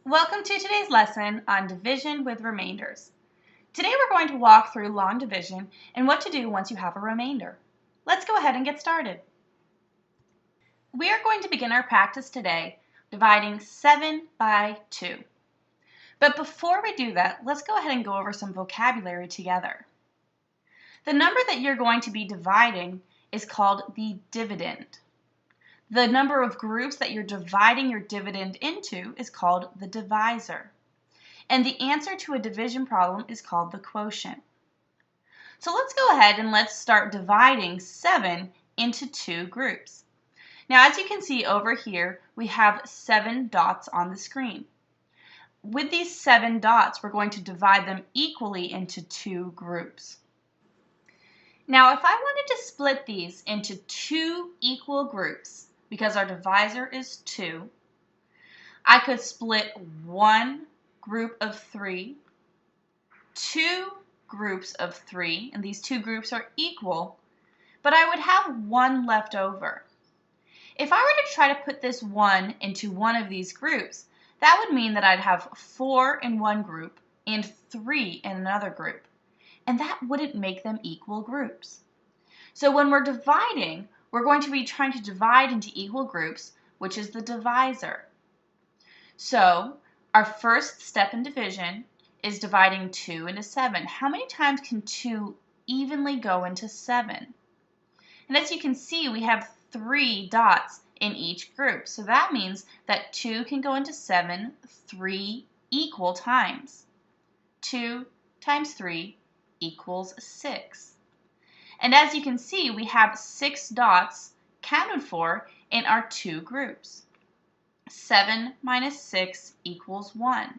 Welcome to today's lesson on division with remainders. Today we're going to walk through long division and what to do once you have a remainder. Let's go ahead and get started. We are going to begin our practice today dividing 7 by 2. But before we do that, let's go ahead and go over some vocabulary together. The number that you're going to be dividing is called the dividend. The number of groups that you're dividing your dividend into is called the divisor. And the answer to a division problem is called the quotient. So let's go ahead and let's start dividing 7 into 2 groups. Now, as you can see over here, we have 7 dots on the screen. With these 7 dots, we're going to divide them equally into 2 groups. Now, if I wanted to split these into 2 equal groups, because our divisor is 2, I could split one group of 3, 2 groups of 3, and these 2 groups are equal, but I would have 1 left over. If I were to try to put this 1 into one of these groups, that would mean that I'd have 4 in one group and 3 in another group, and that wouldn't make them equal groups. So when we're dividing, we're going to be trying to divide into equal groups, which is the divisor. So our first step in division is dividing 2 into 7. How many times can 2 evenly go into 7? And as you can see, we have 3 dots in each group. So that means that 2 can go into 7 3 equal times. 2 times 3 equals 6. And as you can see, we have 6 dots counted for in our 2 groups. 7 minus 6 equals 1.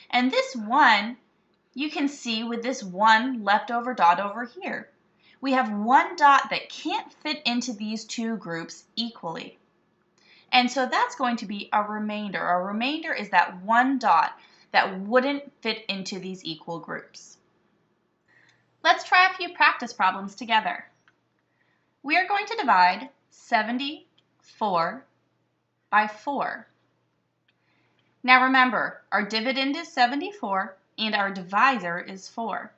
And this 1, you can see with this 1 leftover dot over here. We have 1 dot that can't fit into these 2 groups equally. And so that's going to be a remainder. A remainder is that 1 dot that wouldn't fit into these equal groups. Let's try a few practice problems together. We are going to divide 74 by 4. Now remember, our dividend is 74 and our divisor is 4.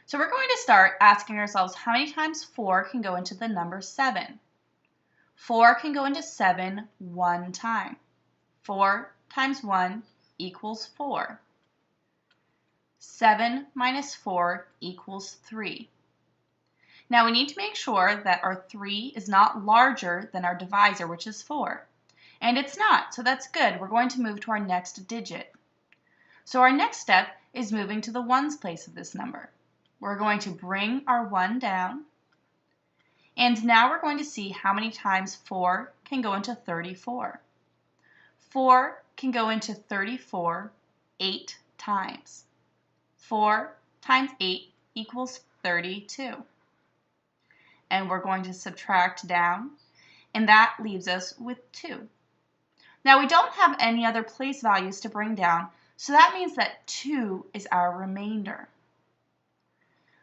So we're going to start asking ourselves how many times 4 can go into the number 7. 4 can go into 7 one time. 4 times 1 equals 4. 7 minus 4 equals 3. Now we need to make sure that our 3 is not larger than our divisor, which is 4. And it's not, so that's good. We're going to move to our next digit. So our next step is moving to the ones place of this number. We're going to bring our 1 down. And now we're going to see how many times 4 can go into 34. 4 can go into 34 8 times. 4 times 8 equals 32. And we're going to subtract down, and that leaves us with 2. Now we don't have any other place values to bring down, so that means that 2 is our remainder.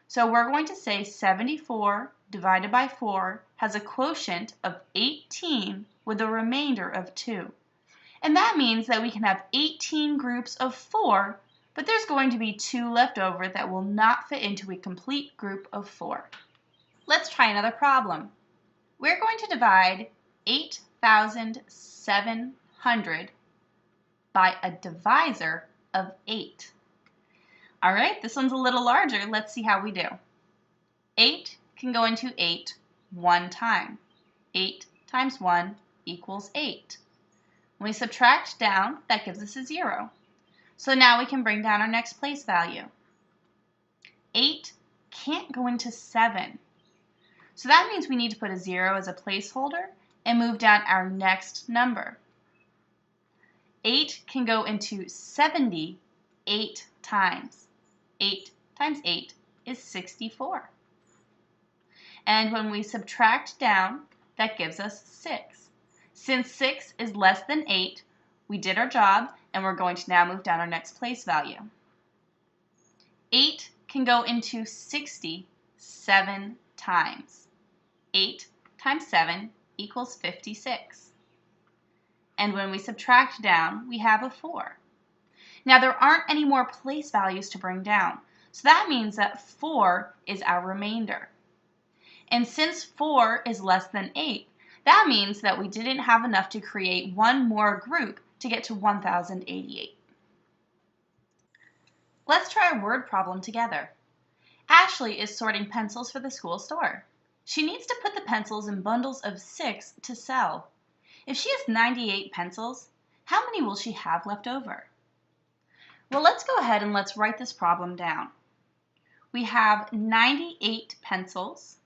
So we're going to say 74 divided by 4 has a quotient of 18 with a remainder of 2. And that means that we can have 18 groups of 4, but there's going to be 2 left over that will not fit into a complete group of 4. Let's try another problem. We're going to divide 8,700 by a divisor of 8. All right, this one's a little larger. Let's see how we do. 8 can go into 8 one time. 8 times 1 equals 8. When we subtract down, that gives us a 0. So now we can bring down our next place value. 8 can't go into 7. So that means we need to put a 0 as a placeholder and move down our next number. 8 can go into 70 8 times. 8 times 8 is 64. And when we subtract down, that gives us 6. Since 6 is less than 8, we did our job, and we're going to now move down our next place value. 8 can go into 60 7 times. 8 times 7 equals 56. And when we subtract down, we have a 4. Now there aren't any more place values to bring down, so that means that 4 is our remainder. And since 4 is less than 8, that means that we didn't have enough to create one more group to get to 1088. Let's try a word problem together. Ashley is sorting pencils for the school store. She needs to put the pencils in bundles of 6 to sell. If she has 98 pencils, how many will she have left over? Well, let's go ahead and let's write this problem down. We have 98 pencils,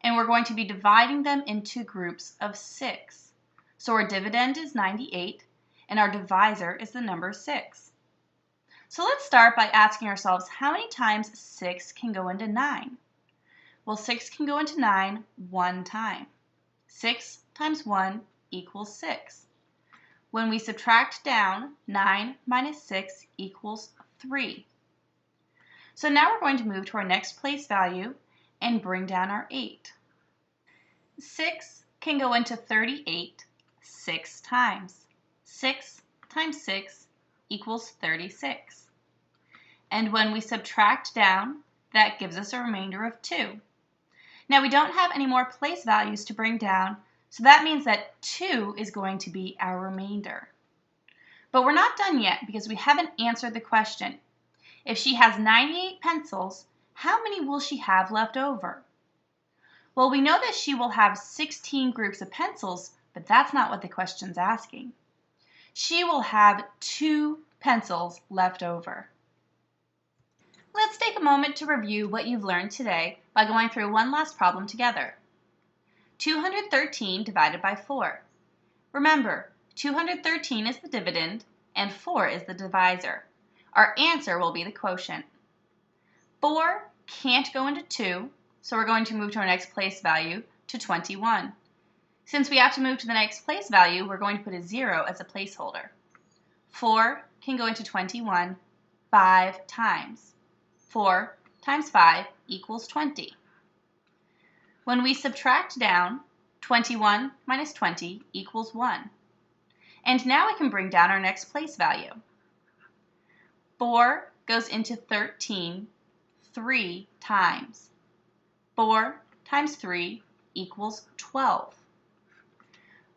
and we're going to be dividing them into groups of 6. So our dividend is 98, and our divisor is the number 6. So let's start by asking ourselves how many times 6 can go into 9? Well, 6 can go into 9 one time. 6 times 1 equals 6. When we subtract down, 9 minus 6 equals 3. So now we're going to move to our next place value and bring down our 8. 6 can go into 38 6 times. 6 times 6 equals 36. And when we subtract down, that gives us a remainder of 2. Now we don't have any more place values to bring down, so that means that 2 is going to be our remainder. But we're not done yet because we haven't answered the question. If she has 98 pencils, how many will she have left over? Well, we know that she will have 16 groups of pencils, but that's not what the question's asking. She will have 2 pencils left over. Let's take a moment to review what you've learned today by going through one last problem together. 213 divided by 4. Remember, 213 is the dividend and 4 is the divisor. Our answer will be the quotient. 4 can't go into 2, so we're going to move to our next place value to 21. Since we have to move to the next place value, we're going to put a 0 as a placeholder. 4 can go into 21 5 times. 4 times 5 equals 20. When we subtract down, 21 minus 20 equals 1. And now we can bring down our next place value. 4 goes into 13 3 times. 4 times 3 equals 12.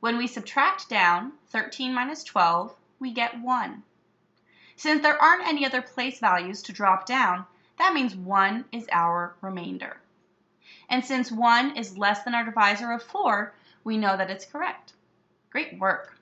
When we subtract down 13 minus 12, we get 1. Since there aren't any other place values to drop down, that means 1 is our remainder. And since 1 is less than our divisor of 4, we know that it's correct. Great work!